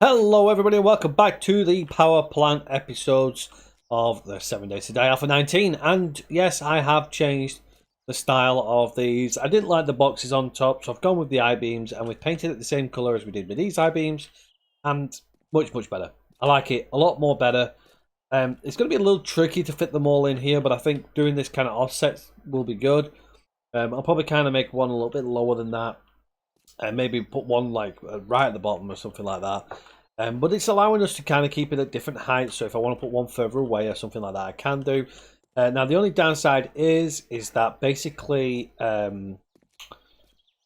Hello everybody and welcome back to the Power Plant episodes of the 7 Days to Die Alpha 19. And yes, I have changed the style of these. I didn't like the boxes on top, so I've gone with the I-beams and we've painted it the same colour as we did with these I-beams. And much better. I like it a lot more better. It's going to be a little tricky to fit them all in here, but I think doing this kind of offset will be good. I'll probably kind of make one a little bit lower than that. And maybe put one like right at the bottom or something like that. But it's allowing us to kind of keep it at different heights. So if I want to put one further away or something like that, I can do. Now the only downside is that basically,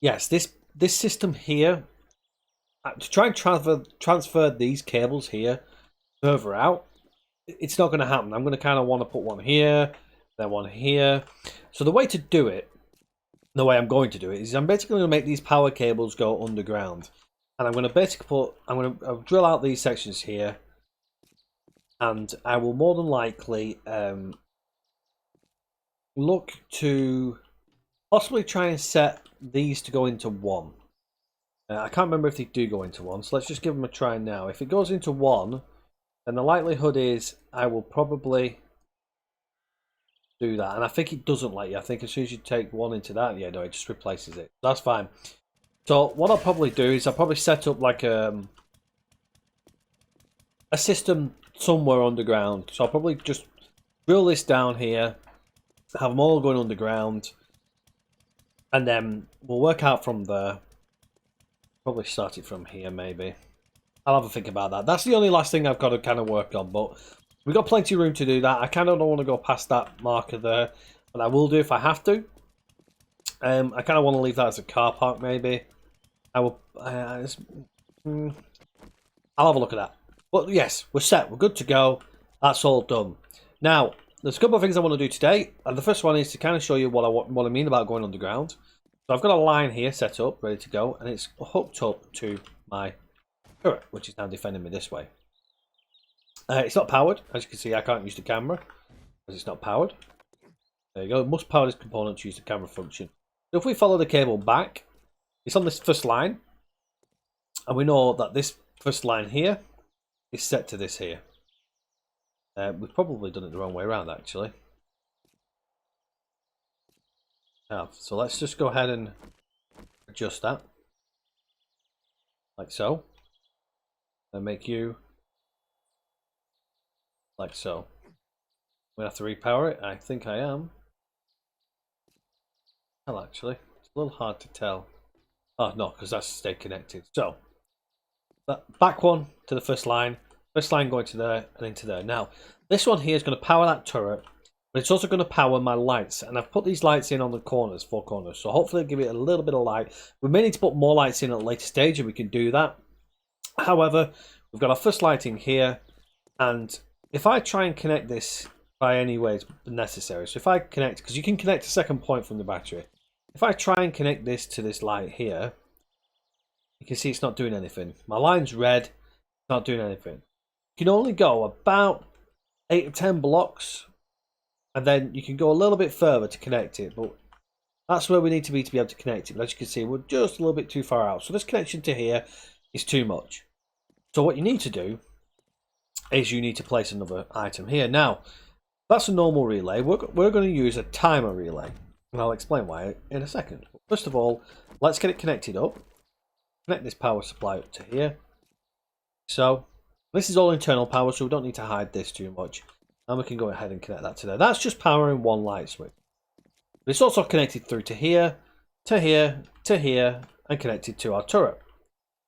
yes, this system here to try and transfer these cables here further out, it's not going to happen. I'm going to kind of want to put one here, then one here. So the way to do it. The way I'm going to do it is I'm basically going to make these power cables go underground, and I'm going to basically I'll drill out these sections here, and I will more than likely look to possibly try and set these to go into one. I can't remember if they do go into one, so let's just give them a try now. If it goes into one, then the likelihood is I will probably do that, and I think it doesn't let you. I think as soon as you take one into that, yeah, no, it just replaces it. That's fine. So what I'll probably do is I'll probably set up like a system somewhere underground. So I'll probably just drill this down here, have them all going underground, and then we'll work out from there. Probably start it from here, maybe. I'll have a think about that. That's the only last thing I've got to kind of work on, but we've got plenty of room to do that. I kind of don't want to go past that marker there, but I will do if I have to. I kind of want to leave that as a car park, maybe. I will. I'll have a look at that. But yes, we're set. We're good to go. That's all done. Now, there's a couple of things I want to do today, and the first one is to kind of show you what I mean about going underground. So I've got a line here set up, ready to go, and it's hooked up to my turret, which is now defending me this way. It's not powered. As you can see, I can't use the camera because it's not powered. There you go. It must power this component to use the camera function. So if we follow the cable back, it's on this first line. And we know that this first line here is set to this here. We've probably done it the wrong way around, actually. So let's just go ahead and adjust that. Like so. And make you like so. I'm going to have to repower it. I think I am. Well, actually, it's a little hard to tell. Oh, no, because that's stayed connected. So, that back one to the first line going to there and into there. Now, this one here is going to power that turret, but it's also going to power my lights. And I've put these lights in on the corners, 4 corners. So hopefully it'll give it a little bit of light. We may need to put more lights in at a later stage, and we can do that. However, we've got our first lighting here, and if I try and connect this by any way it's necessary, so if I connect, because you can connect a second point from the battery, if I try and connect this to this light here, you can see it's not doing anything. My line's red, it's not doing anything. You can only go about 8 or 10 blocks, and then you can go a little bit further to connect it, but that's where we need to be able to connect it. But as you can see, we're just a little bit too far out. So this connection to here is too much. So what you need to do is you need to place another item here. Now, that's a normal relay. We're going to use a timer relay, and I'll explain why in a second. First of all, let's get it connected up. Connect this power supply up to here. So, this is all internal power, so we don't need to hide this too much. And we can go ahead and connect that to there. That's just powering one light switch. But it's also connected through to here, to here, to here, and connected to our turret.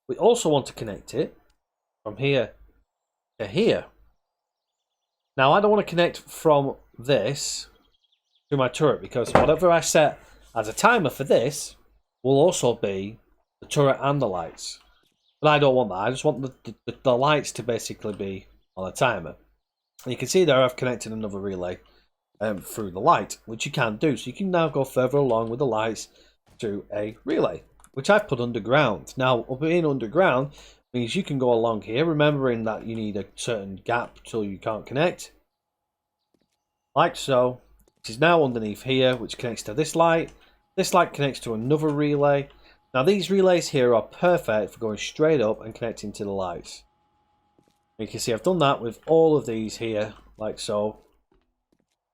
We also want to connect it from here to here. Now I don't want to connect from this to my turret because whatever I set as a timer for this will also be the turret and the lights. But I don't want that. I just want the lights to basically be on a timer. And you can see there I've connected another relay through the light, which you can do. So you can now go further along with the lights to a relay, which I've put underground. Now, being underground means you can go along here, remembering that you need a certain gap till you can't connect. Like so. It is now underneath here, which connects to this light. This light connects to another relay. Now these relays here are perfect for going straight up and connecting to the lights. You can see I've done that with all of these here, like so.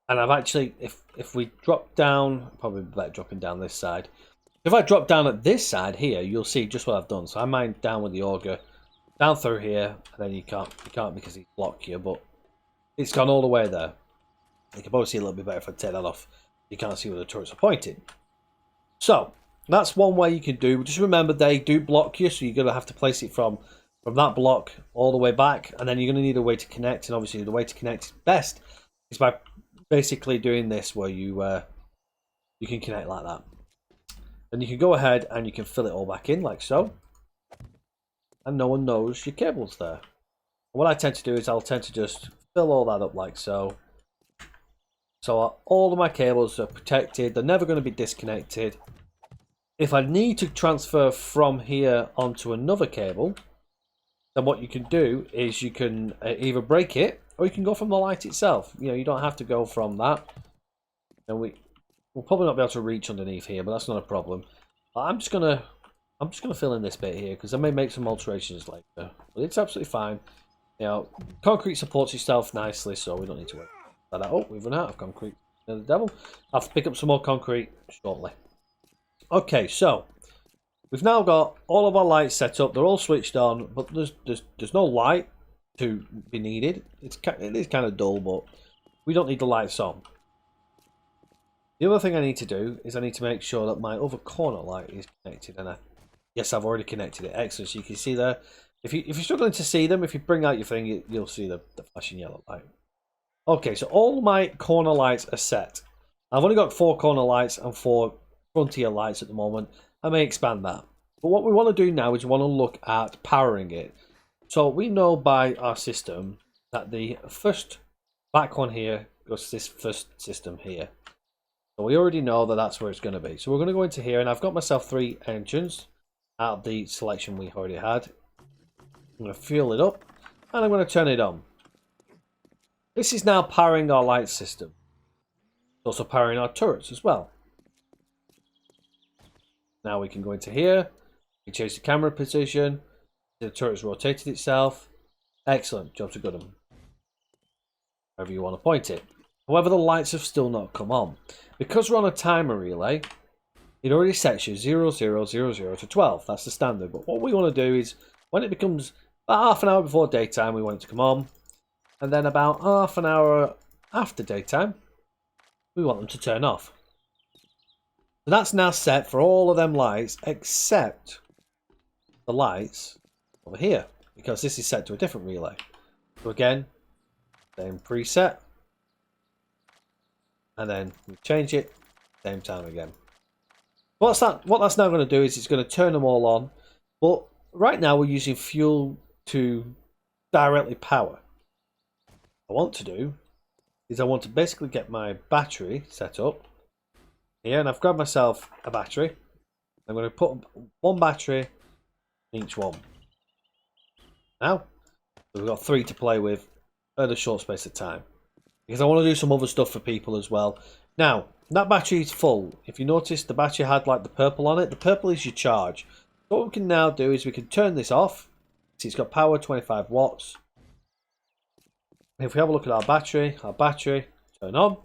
And I've actually, if we drop down, probably better dropping down this side. If I drop down at this side here, you'll see just what I've done. So I mined down with the auger, down through here, and then you can't because he's blocked you, but it's gone all the way there. You can probably see a little bit better if I take that off. You can't see where the turrets are pointing. So that's one way you can do. Just remember they do block you, so you're going to have to place it from that block all the way back, and then you're going to need a way to connect. And obviously the way to connect best is by basically doing this, where you can connect like that. And you can go ahead and you can fill it all back in like so, and no one knows your cable's there. What I tend to do is I'll tend to just fill all that up like so. So all of my cables are protected. They're never going to be disconnected. If I need to transfer from here onto another cable, then what you can do is you can either break it or you can go from the light itself. You know, you don't have to go from that. And we'll probably not be able to reach underneath here, but that's not a problem. I'm just gonna fill in this bit here because I may make some alterations later. But it's absolutely fine. You know, concrete supports itself nicely, so we don't need to worry about that. Oh, we've run out of concrete. The devil. I'll have to pick up some more concrete shortly. Okay, so we've now got all of our lights set up. They're all switched on, but there's no light to be needed. It is kind of dull, but we don't need the lights on. The other thing I need to do is I need to make sure that my other corner light is connected, and yes, I've already connected it. Excellent. So you can see there. If you're struggling to see them, if you bring out your thing, you'll see the flashing yellow light. Okay, so all my corner lights are set. I've only got 4 corner lights and 4 frontier lights at the moment. I may expand that. But what we want to do now is we want to look at powering it. So we know by our system that the first back one here goes to this first system here. So we already know that that's where it's going to be. So we're going to go into here, and I've got myself 3 engines out of the selection we already had. I'm going to fuel it up, and I'm going to turn it on. This is now powering our light system. It's also powering our turrets as well. Now we can go into here. We can change the camera position. The turret's rotated itself. Excellent. Job to good one. Wherever you want to point it. However, the lights have still not come on. Because we're on a timer relay, it already sets you 0000 to 12. That's the standard. But what we want to do is, when it becomes about half an hour before daytime, we want it to come on. And then about half an hour after daytime, we want them to turn off. So that's now set for all of them lights, except the lights over here, because this is set to a different relay. So again, same preset. And then we change it, same time again. What that's now going to do is it's going to turn them all on. But right now we're using fuel to directly power. What I want to do is I want to basically get my battery set up here, and I've grabbed myself a battery. I'm going to put 1 battery in each one. Now, we've got 3 to play with at a short space of time, because I want to do some other stuff for people as well. Now, that battery is full. If you notice, the battery had like the purple on it. The purple is your charge. So what we can now do is we can turn this off. See, it's got power 25 watts. If we have a look at our battery turn on.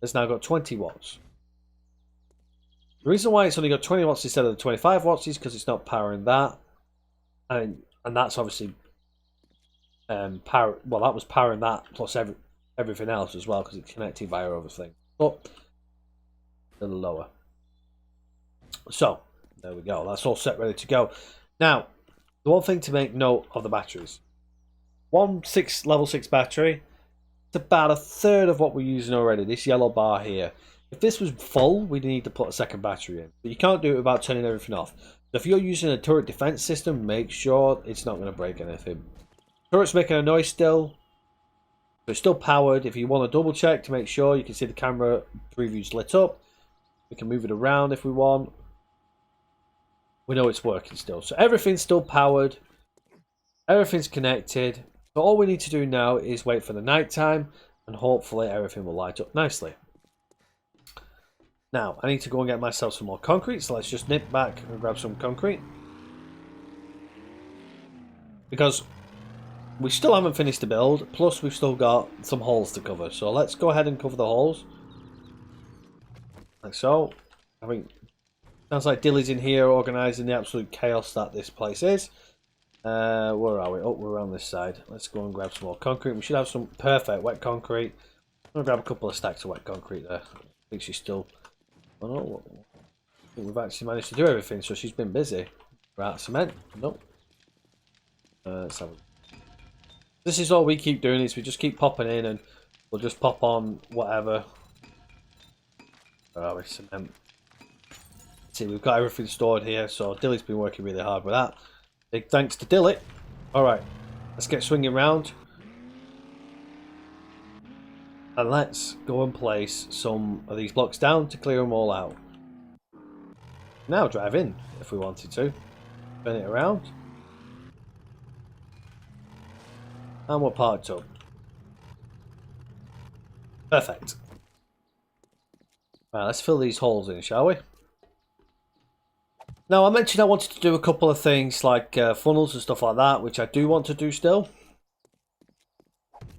It's now got 20 watts. The reason why it's only got 20 watts instead of the 25 watts is because it's not powering that. And that's obviously power. Well, that was powering that plus everything else as well, because it's connected via other things. But a little lower. So there we go. That's all set, ready to go. Now, the one thing to make note of the batteries. Level 6 battery. It's about a third of what we're using already. This yellow bar here. If this was full, we'd need to put a second battery in. But you can't do it without turning everything off. So if you're using a turret defense system, make sure it's not going to break anything. Turret's making a noise still. So it's still powered. If you want to double check to make sure, you can see the camera previews lit up. We can move it around if we want. We know it's working still. So everything's still powered. Everything's connected. So all we need to do now is wait for the night time, and hopefully everything will light up nicely. Now, I need to go and get myself some more concrete, so let's just nip back and grab some concrete. because we still haven't finished the build, plus we've still got some holes to cover. So let's go ahead and cover the holes. Like so. I think sounds like Dilly's in here organising the absolute chaos that this place is. Where are we? Oh, we're on this side. Let's go and grab some more concrete. We should have some perfect wet concrete. I'm going to grab a couple of stacks of wet concrete there. I think she's still... Oh no, I think we've actually managed to do everything, so she's been busy. Right, cement? Nope. Let's have a... This is all we keep doing, is we just keep popping in and we'll just pop on whatever. Where are we? Cement. See, we've got everything stored here, so Dilly's been working really hard with that. Big thanks to Dilly. Alright, let's get swinging round. And let's go and place some of these blocks down to clear them all out. Now drive in, if we wanted to. Turn it around. And we're parked up. Perfect. Right, let's fill these holes in, shall we? Now, I mentioned I wanted to do a couple of things like funnels and stuff like that, which I do want to do still.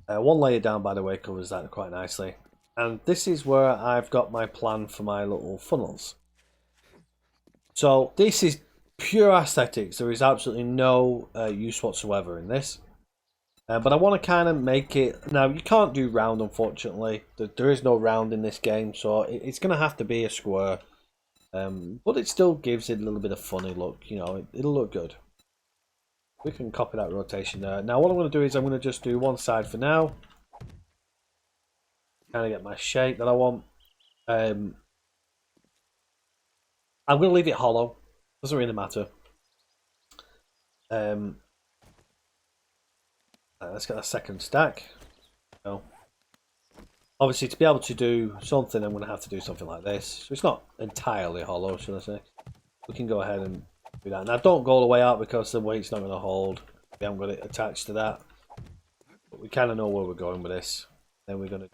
One layer down, by the way, covers that quite nicely. And this is where I've got my plan for my little funnels. So this is pure aesthetics. There is absolutely no use whatsoever in this. But I want to kind of make it... Now, you can't do round, unfortunately. There is no round in this game, so it's going to have to be a square. But it still gives it a little bit of funny look, you know, it'll look good. We can copy that rotation there. Now what I'm going to do is I'm going to just do one side for now. Kind of get my shape that I want. I'm going to leave it hollow. Doesn't really matter. Let's get a second stack. So, obviously, to be able to do something, I'm going to have to do something like this. So it's not entirely hollow, should I say. We can go ahead and do that. Now, don't go all the way out because the weight's not going to hold. We haven't got it attached to that. But we kind of know where we're going with this. Then we're going to...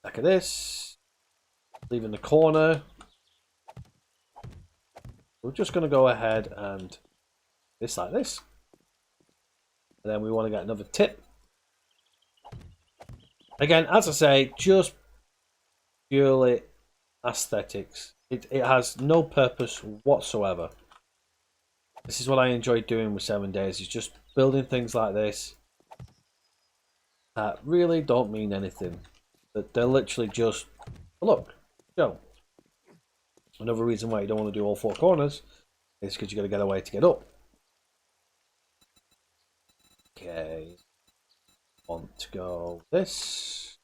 Back of this. Leaving the corner. We're just going to go ahead and... This like this. And then we want to get another tip. Again, as I say, just purely aesthetics. It has no purpose whatsoever. This is what I enjoy doing with 7 Days, is just building things like this that really don't mean anything. That they're literally just, look, go. Another reason why you don't want to do all 4 corners is because you've got to get a way to get up. Okay. Want to go this.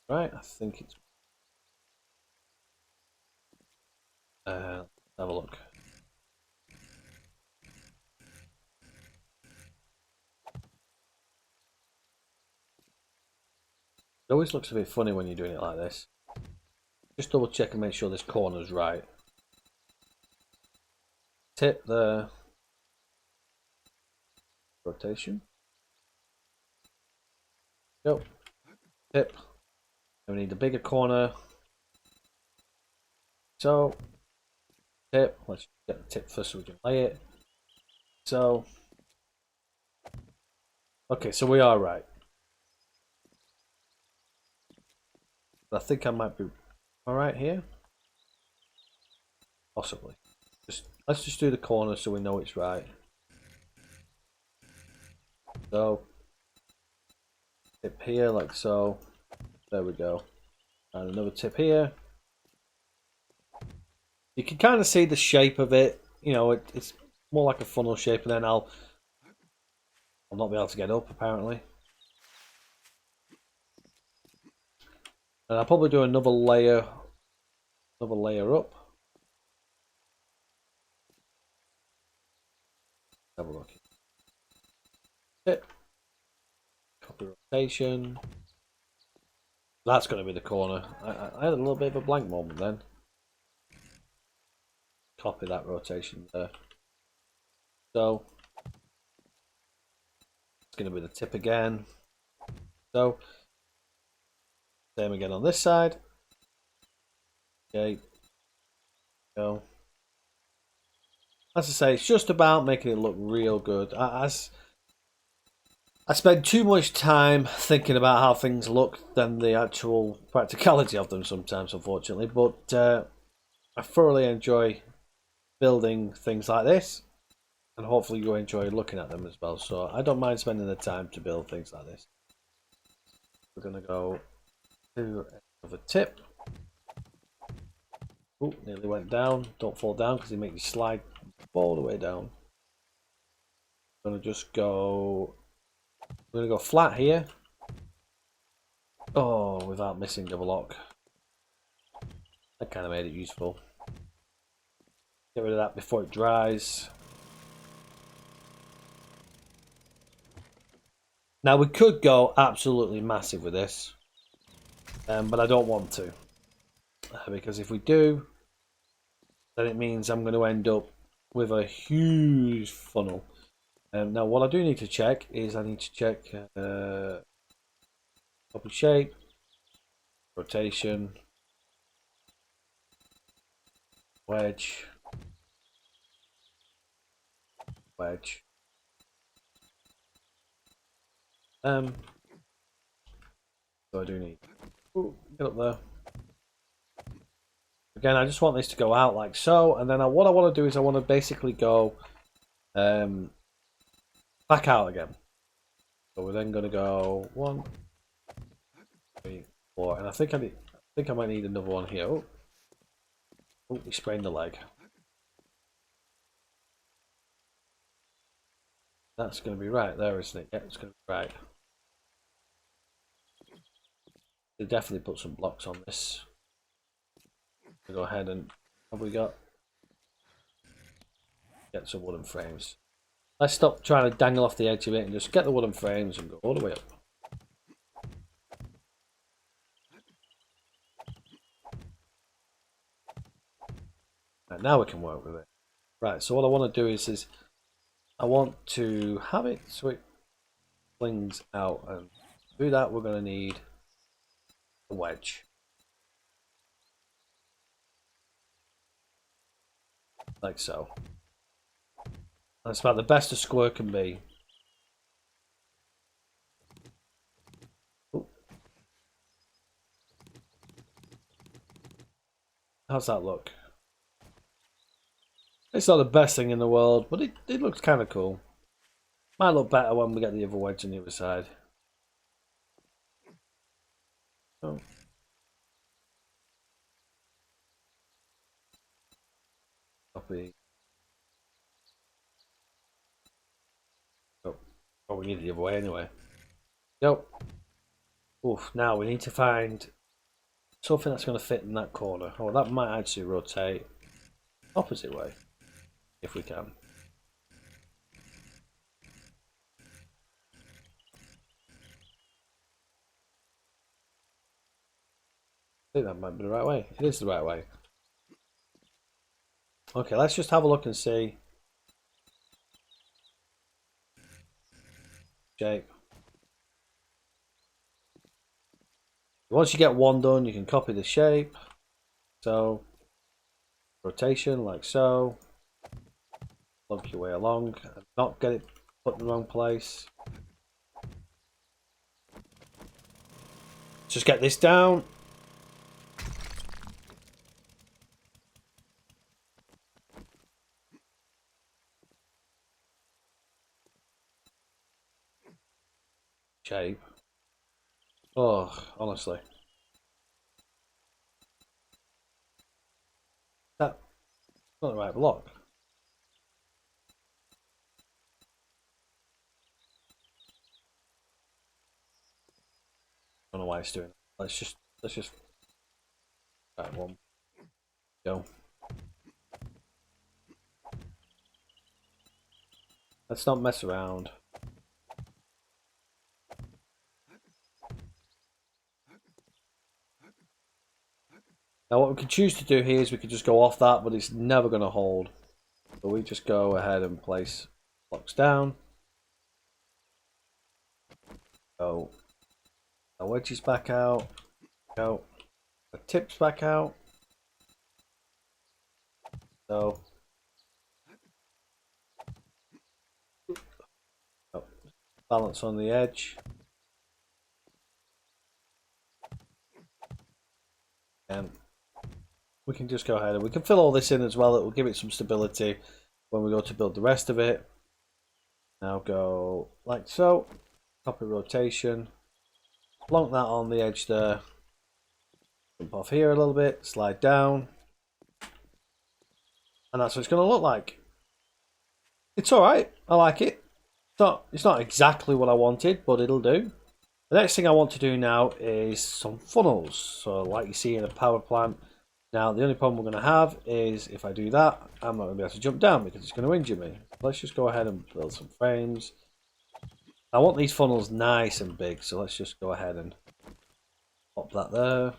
Right, I think it's... let's have a look. It always looks a bit funny when you're doing it like this. Just double check and make sure this corner's right. Tip the rotation. Go. Tip. And we need the bigger corner. So, tip. Let's get the tip first so we can lay it. So, okay, so we are right. I think I might be alright here. Possibly. Let's just do the corner so we know it's right. So, tip here like so. There we go. And another tip here. You can kind of see the shape of it. You know, it's more like a funnel shape, and then I'll not be able to get up apparently. And I'll probably do another layer up. Have a look. Tip. Copy rotation. That's going to be the corner. I had a little bit of a blank moment then. Copy that rotation there. So it's going to be the tip again. So same again on this side. Okay. Go. as I say, it's just about making it look real good. As I spend too much time thinking about how things look than the actual practicality of them sometimes, unfortunately. But I thoroughly enjoy building things like this, and hopefully you enjoy looking at them as well. So I don't mind spending the time to build things like this. We're going to go to another tip. Oh, nearly went down. Don't fall down because they make you slide all the way down. I'm going to just go... I'm going to go flat here. Oh, without missing the block. That kind of made it useful. Get rid of that before it dries. Now we could go absolutely massive with this, but I don't want to. Because if we do, then it means I'm going to end up with a huge funnel. Now what I do need to check is I need to check copy shape, rotation, wedge, wedge. So I do need. Ooh, get up there. Again, I just want this to go out like so, and then what I want to do is I want to basically go back out again. So we're then going to go 1, 3, 4, and I think I might need another one here. Oh, we sprained the leg. That's going to be right there, isn't it? Yeah, it's going to be right. They definitely put some blocks on this. We'll go ahead and have we got get some wooden frames. Let's stop trying to dangle off the edge of it and just get the wooden frames and go all the way up. Right, now we can work with it. Right, so what I want to do is I want to have it so it flings out, and to do that we're going to need a wedge. Like so. That's about the best a square can be. Ooh. How's that look? It's not the best thing in the world, but it looks kind of cool. Might look better when we get the other wedge on the other side. Oh. Copy. Oh, we need it the other way anyway. Yep. Oof, now we need to find something that's going to fit in that corner. Oh, that might actually rotate opposite way, if we can. I think that might be the right way. It is the right way. Okay, let's just have a look and see. Shape. Once you get one done, you can copy the shape. So, rotation like so. Plug your way along and not get it put in the wrong place. Just get this down. Shape. Oh, honestly. That's not the right block. I don't know why it's doing it. Let's just right one. Go. Let's not mess around. Now what we could choose to do here is we could just go off that, but it's never going to hold. So we just go ahead and place blocks down. Go. Our wedges back out. Go. The tips back out. So balance on the edge. And we can just go ahead and we can fill all this in as well. It will give it some stability when we go to build the rest of it. Now go like so. Copy rotation. Plonk that on the edge there. Jump off here a little bit. Slide down. And that's what it's going to look like. It's alright. I like it. It's not exactly what I wanted, but it'll do. The next thing I want to do now is some funnels. So like you see in a power plant. Now the only problem we're going to have is if I do that, I'm not going to be able to jump down because it's going to injure me. Let's just go ahead and build some frames. I want these funnels nice and big, so let's just go ahead and pop that there.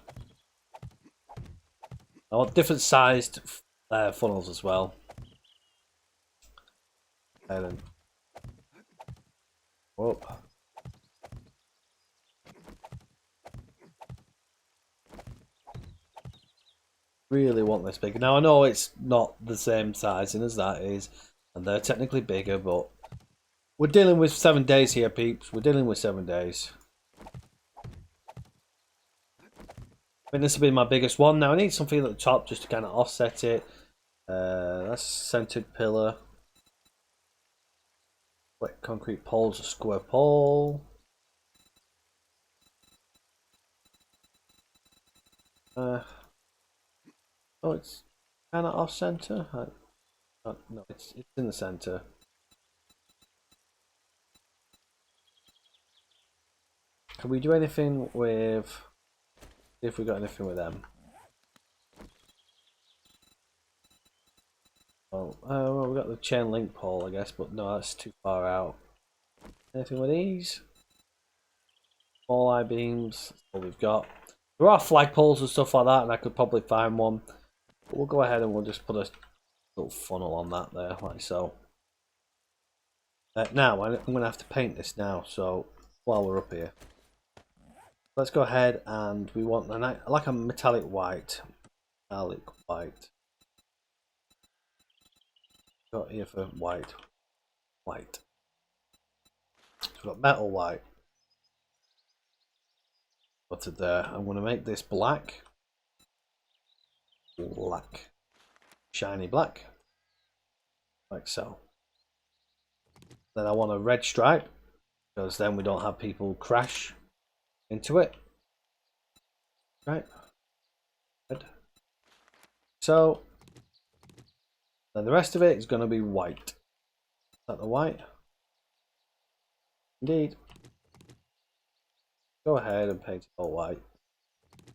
I want different sized funnels as well. And then, whoop. Really want this big. Now I know it's not the same sizing as that is, and they're technically bigger, but we're dealing with 7 days here, peeps. We're dealing with 7 days. I think this will be my biggest one. Now I need something at the top just to kind of offset it. That's centered pillar. Wet concrete pole's a square pole. Oh, it's kind of off center. No, it's in the center. Can we do anything with? See if we got anything with them. Oh, well, we got the chain link pole, I guess, but no, that's too far out. Anything with these? Small I-beams. That's all we've got. There are flagpoles and stuff like that, and I could probably find one. But we'll go ahead and we'll just put a little funnel on that there, like so. Now, I'm going to have to paint this now, so while we're up here. Let's go ahead and we want like a metallic white. Metallic white. Got here for white. White. So we've got metal white. Put it there. I'm going to make this black. Black. Shiny black. Like so. Then I want a red stripe, because then we don't have people crash into it. Right. Red. So then the rest of it is going to be white. Is that the white? Indeed. Go ahead and paint it all white.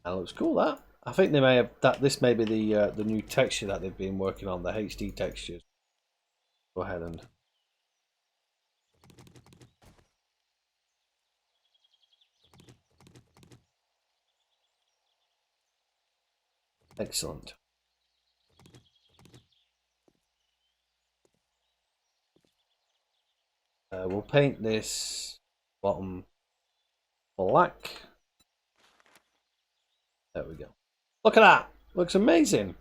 And it looks cool, that. I think they may have that. This may be the new texture that they've been working on, the HD textures. Go ahead and excellent. We'll paint this bottom black. There we go. Look at that. Looks amazing.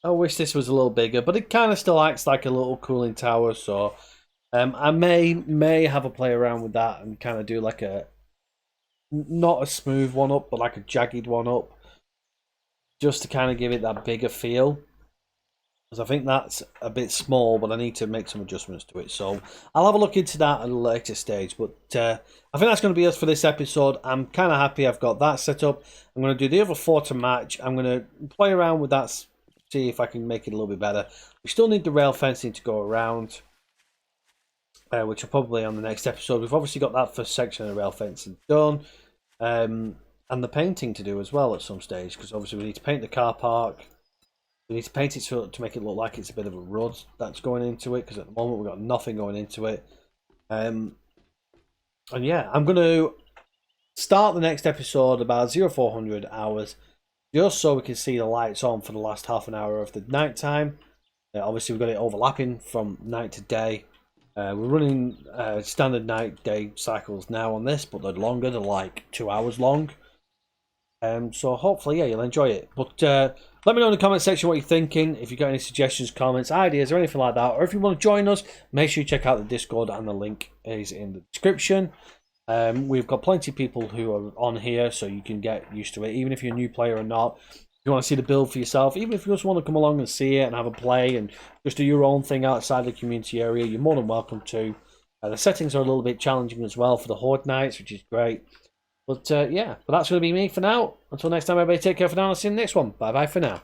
I wish this was a little bigger, but it kind of still acts like a little cooling tower. So I may have a play around with that and kind of do like a not a smooth one up, but like a jagged one up, just to kind of give it that bigger feel. Because I think that's a bit small, but I need to make some adjustments to it. So I'll have a look into that at a later stage. But I think that's going to be us for this episode. I'm kind of happy I've got that set up. I'm going to do the other 4 to match. I'm going to play around with that, see if I can make it a little bit better. We still need the rail fencing to go around, which will probably on the next episode. We've obviously got that first section of rail fencing done. And the painting to do as well at some stage. Because obviously we need to paint the car park. We need to paint it to make it look like it's a bit of a road that's going into it, because at the moment we've got nothing going into it. And yeah, I'm going to start the next episode about 0400 hours, just so we can see the lights on for the last half an hour of the night time. Obviously we've got it overlapping from night to day. We're running standard night day cycles now on this, but they're longer, they're like 2 hours long. So hopefully, yeah, you'll enjoy it. But let me know in the comment section what you're thinking. If you've got any suggestions, comments, ideas, or anything like that, or if you want to join us, make sure you check out the Discord, and the link is in the description. We've got plenty of people who are on here, so you can get used to it, even if you're a new player or not. If you want to see the build for yourself, even if you just want to come along and see it and have a play and just do your own thing outside the community area, you're more than welcome to. The settings are a little bit challenging as well for the Horde Nights, which is great. But yeah, but that's going to be me for now. Until next time, everybody, take care for now. I'll see you in the next one. Bye bye for now.